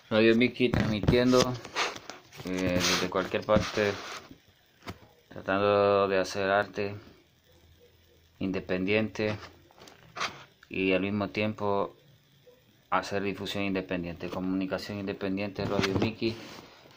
Radio Mickey transmitiendo desde cualquier parte, tratando de hacer arte independiente y al mismo tiempo hacer difusión independiente, comunicación independiente. Radio Mickey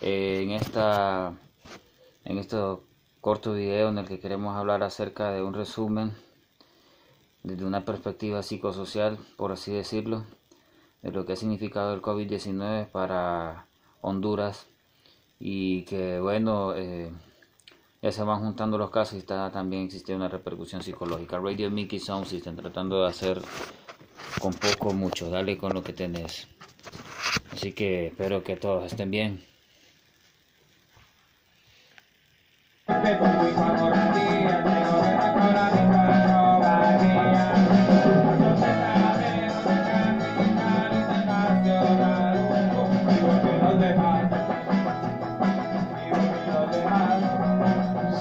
en este corto video en el que queremos hablar acerca de un resumen desde una perspectiva psicosocial, por así decirlo, de lo que ha significado el COVID-19 para Honduras, y que bueno, ya se van juntando los casos y está también existiendo una repercusión psicológica. Radio Mickey Sound System, tratando de hacer con poco mucho, dale con lo que tenés. Así que espero que todos estén bien.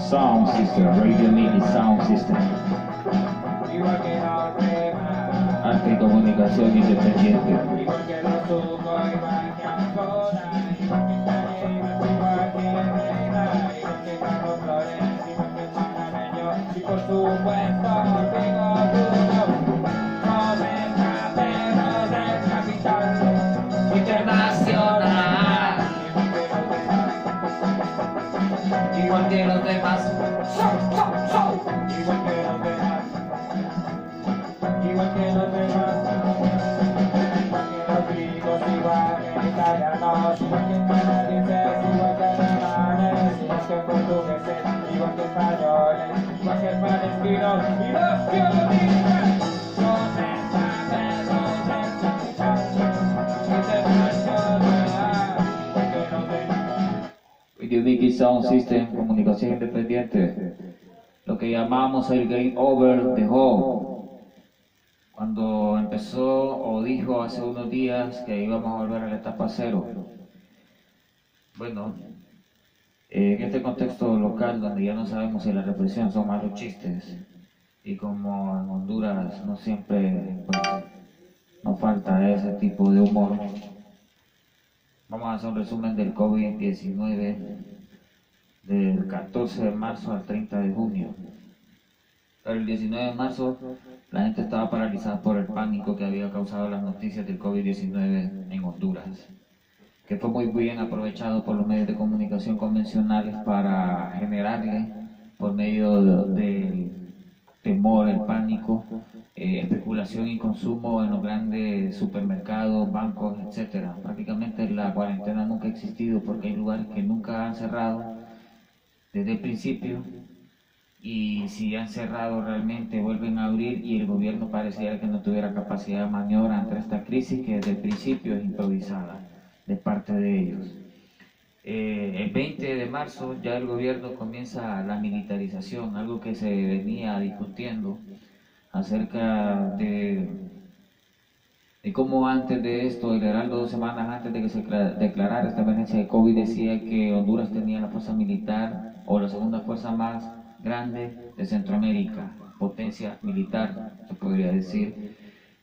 Sound System, Radio Mickey Sound System. Arte y comunicación independiente. Igual que los demás, igual que los demás, igual que los ricos, igual que italianos, igual que canadienses, igual que alemanes, igual que portugueses, igual que españoles, igual que palestinos, y los que lo dicen. Radio Mickey Sound System, comunicación independiente. Lo que llamamos el Game Over the Hall. Cuando empezó o dijo hace unos días que íbamos a volver a la etapa cero. Bueno, en este contexto local donde ya no sabemos si la represión son malos chistes, y como en Honduras no siempre no falta ese tipo de humor, vamos a hacer un resumen del COVID-19 del 14 de marzo al 30 de junio. Pero el 19 de marzo la gente estaba paralizada por el pánico que había causado las noticias del COVID-19 en Honduras, que fue muy bien aprovechado por los medios de comunicación convencionales para generarle, por medio del temor, el pánico, especulación y consumo en los grandes supermercados, bancos, etc. Prácticamente la cuarentena nunca ha existido, porque hay lugares que nunca han cerrado desde el principio, y si han cerrado realmente vuelven a abrir, y el gobierno pareciera que no tuviera capacidad de maniobra ante esta crisis que desde el principio es improvisada de parte de ellos. El 20 de marzo ya el gobierno comienza la militarización, algo que se venía discutiendo acerca de cómo antes de esto, el Heraldo 2 semanas antes de que se declarara esta emergencia de COVID, decía que Honduras tenía la fuerza militar o la segunda fuerza más grande de Centroamérica, potencia militar se podría decir,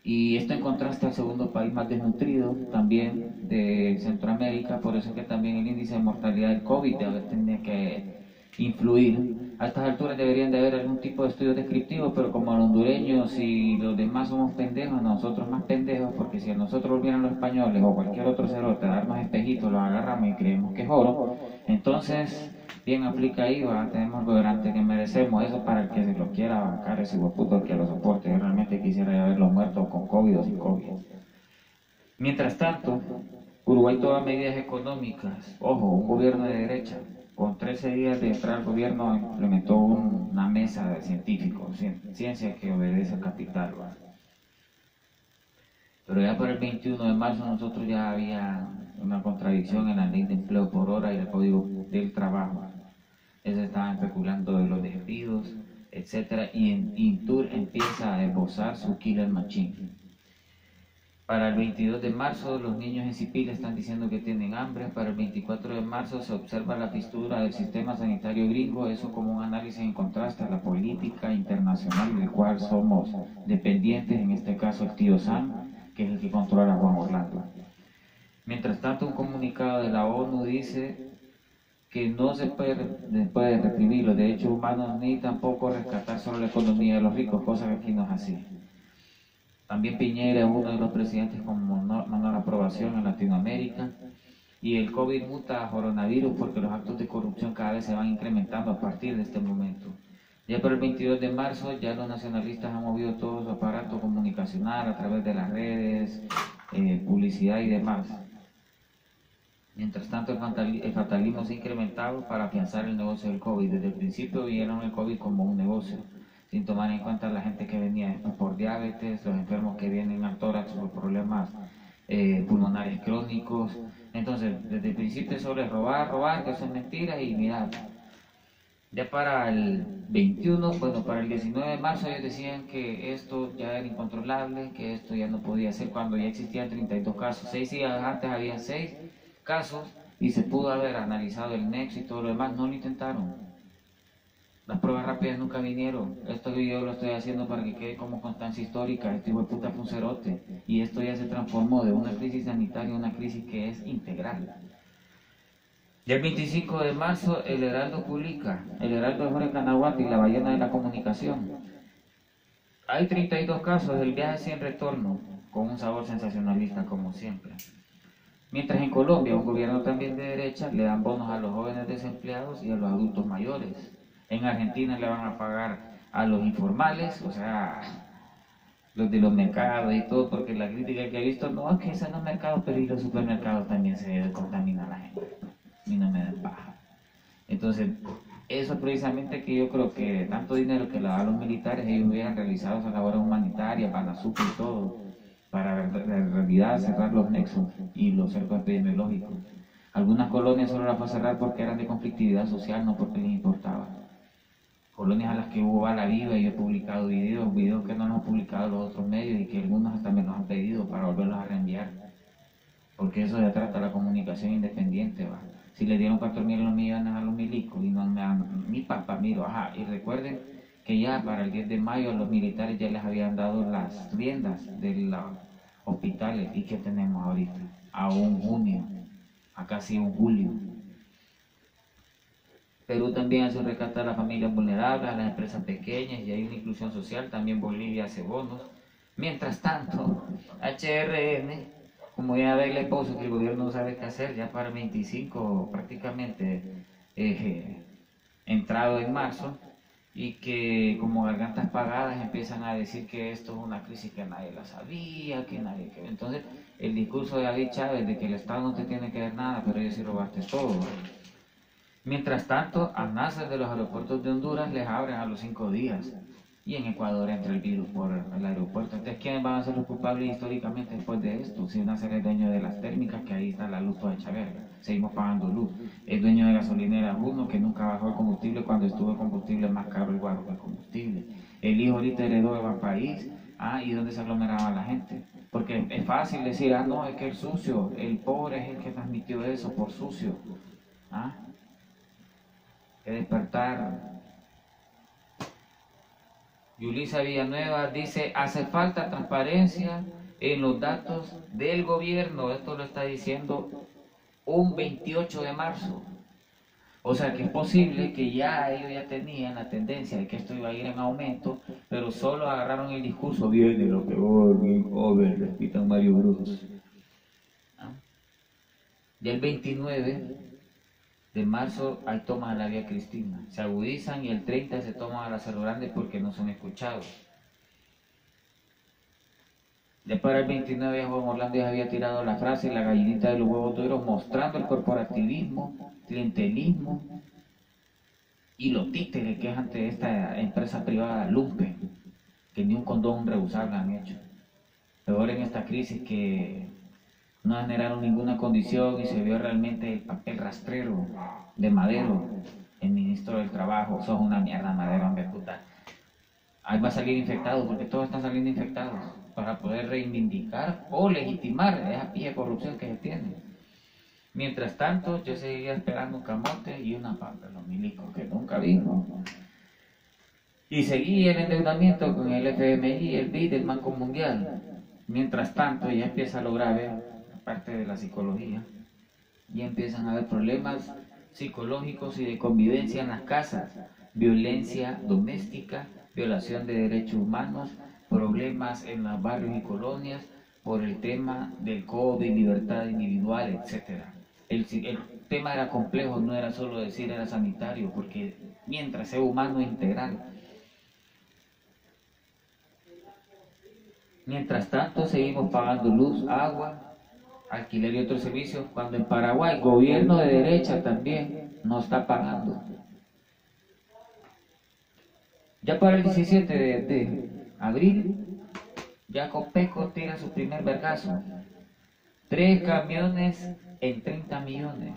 y esto en contraste al segundo país más desnutrido también de Centroamérica. Por eso es que también el índice de mortalidad del COVID tiene que influir. A estas alturas deberían de haber algún tipo de estudio descriptivo, pero como los hondureños y los demás somos pendejos, nosotros más pendejos, porque si a nosotros volvieran los españoles o cualquier otro cerote a darnos espejitos, los agarramos y creemos que es oro, entonces bien aplica ahí, tenemos lo delante que merecemos. Eso para el que se lo quiera bancar, ese hueputo que lo soporte. Yo realmente quisiera ya verlos muertos con COVID o sin COVID. Mientras tanto, Uruguay toma medidas económicas. Ojo, un gobierno de derecha. Con 13 días de entrar al gobierno implementó una mesa de científicos, ciencia que obedece al capital. Pero ya para el 21 de marzo nosotros ya había una contradicción en la ley de empleo por hora y el código del trabajo. Se estaban especulando de los despidos, etc. Y en Intur empieza a esbozar su killer machine. Para el 22 de marzo los niños en Cipil están diciendo que tienen hambre. Para el 24 de marzo se observa la fisura del sistema sanitario gringo, eso como un análisis en contraste a la política internacional del cual somos dependientes, en este caso el tío Sam, que es el que controla a Juan Orlando. Mientras tanto, un comunicado de la ONU dice que no se puede reprimir los derechos humanos ni tampoco rescatar solo la economía de los ricos, cosa que aquí no es así. También Piñera es uno de los presidentes con menor aprobación en Latinoamérica. Y el COVID muta a coronavirus porque los actos de corrupción cada vez se van incrementando a partir de este momento. Ya para el 22 de marzo ya los nacionalistas han movido todo su aparato comunicacional a través de las redes, publicidad y demás. Mientras tanto el fatalismo se ha incrementado para afianzar el negocio del COVID. Desde el principio vieron el COVID como un negocio, sin tomar en cuenta la gente que venía por diabetes, los enfermos que vienen al tórax por problemas pulmonares crónicos. Entonces, desde el principio sobre robar, que eso es mentira, y mirad, ya para el 21, bueno, para el 19 de marzo ellos decían que esto ya era incontrolable, que esto ya no podía ser cuando ya existían 32 casos. 6 días antes había 6 casos y se pudo haber analizado el nexo y todo lo demás, no lo intentaron. Las pruebas rápidas nunca vinieron. Esto yo lo estoy haciendo para que quede como constancia histórica. Este hijo de puta fue un cerote. Y esto ya se transformó de una crisis sanitaria a una crisis que es integral. Y el 25 de marzo, el Heraldo publica, el Heraldo de Jorge Canahuati, la ballena de la comunicación. Hay 32 casos del viaje sin retorno, con un sabor sensacionalista como siempre. Mientras en Colombia, un gobierno también de derecha, le dan bonos a los jóvenes desempleados y a los adultos mayores. En Argentina le van a pagar a los informales, o sea, los de los mercados y todo, porque la crítica que he visto, no, es que eso en los mercados, pero y los supermercados también se contaminan a la gente. A mí no me dan paja. Entonces, eso precisamente que yo creo que tanto dinero que le dan los militares, ellos hubieran realizado esa labor humanitaria, Banasuco y todo, para en realidad cerrar los nexos y los cercos epidemiológicos. Algunas colonias solo las fue a cerrar porque eran de conflictividad social, no porque les importaba. Colonias a las que hubo bala viva, y yo he publicado videos que no los han publicado los otros medios y que algunos hasta me los han pedido para volverlos a reenviar. Porque eso se trata de la comunicación independiente, ¿va? Si le dieron 4.000 millones a los milicos y no me dan mi papá, miro, ajá. Y recuerden que ya para el 10 de mayo los militares ya les habían dado las riendas de los hospitales. ¿Y qué tenemos ahorita? A un junio, a casi un julio. Perú también hace un rescate a las familias vulnerables, a las empresas pequeñas, y hay una inclusión social. También Bolivia hace bonos. Mientras tanto, HRN, como ya ve el esposo que el gobierno no sabe qué hacer, ya para el 25 prácticamente entrado en marzo, y que como gargantas pagadas empiezan a decir que esto es una crisis que nadie la sabía, que nadie... Entonces, el discurso de David Chávez de que el Estado no te tiene que dar nada, pero ellos sí robaste todo. Mientras tanto, a Nasser de los aeropuertos de Honduras les abren a los 5 días. Y en Ecuador entra el virus por el aeropuerto. Entonces, ¿quiénes van a ser los culpables históricamente después de esto? Si Nasser es dueño de las térmicas, que ahí está la luz toda hecha verga. Seguimos pagando luz. Es dueño de gasolinera Uno, que nunca bajó el combustible cuando estuvo el combustible más caro el guaro que el combustible. El hijo ahorita heredó el país. ¿Y dónde se aglomeraba la gente? Porque es fácil decir, no, es que el sucio, el pobre es el que transmitió eso por sucio. Que despertar. Yulisa Villanueva dice, hace falta transparencia en los datos del gobierno. Esto lo está diciendo un 28 de marzo. O sea que es posible que ya ellos ya tenían la tendencia de que esto iba a ir en aumento, pero solo agarraron el discurso, viene lo peor, bien over, repitan Mario Bros. Y el 29 de marzo hay tomas a la Vía Cristina, se agudizan, y el 30 se toman a la Cerro Grande porque no son escuchados. Ya para el 29 Juan Orlando ya había tirado la frase, la gallinita de los huevos duros, mostrando el corporativismo, clientelismo y lo títere que es ante esta empresa privada lumpen, que ni un condón reusable han hecho. Peor en esta crisis que no generaron ninguna condición y se vio realmente el papel rastrero de Madero, el ministro del Trabajo. Sos una mierda, Madero, hombre puta. Ahí va a salir infectado, porque todos están saliendo infectados, para poder reivindicar o legitimar esa pilla de corrupción que se tiene. Mientras tanto, yo seguía esperando un camote y una papa, los milicos, que nunca vino. Y seguía el endeudamiento con el FMI, el BID, el Banco Mundial. Mientras tanto, ya empieza lo grave, aparte de la psicología. y empiezan a haber problemas psicológicos y de convivencia en las casas, violencia doméstica, violación de derechos humanos, problemas en los barrios y colonias por el tema del COVID, libertad individual, etc. El tema era complejo, no era solo decir era sanitario, porque mientras sea humano integral. Mientras tanto seguimos pagando luz, agua, alquiler y otros servicios, cuando en Paraguay, gobierno de derecha también no está pagando. Ya para el 17 de abril, ya Copeco tira su primer vergazo. 3 camiones en 30 millones.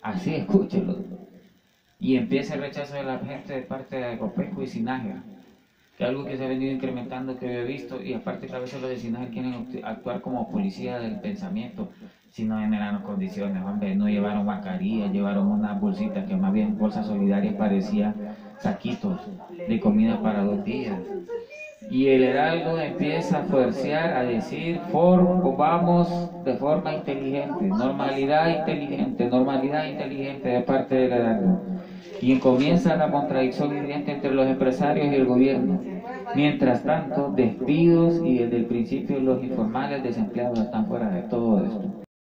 Así, escúchelo. Y empieza el rechazo de la gente de parte de Copeco y Sinagua, que es algo que se ha venido incrementando, que yo he visto, y aparte que a veces los de Sinagua quieren actuar como policía del pensamiento, si no generan condiciones, hombre, no llevaron mascarillas, llevaron unas bolsitas que más bien bolsas solidarias parecían saquitos de comida para 2 días. Y el Heraldo empieza a fuercear, a decir, vamos de forma inteligente, normalidad inteligente de parte del Heraldo. Y comienza la contradicción evidente entre los empresarios y el gobierno. Mientras tanto, despidos y desde el principio los informales desempleados están fuera de todo esto.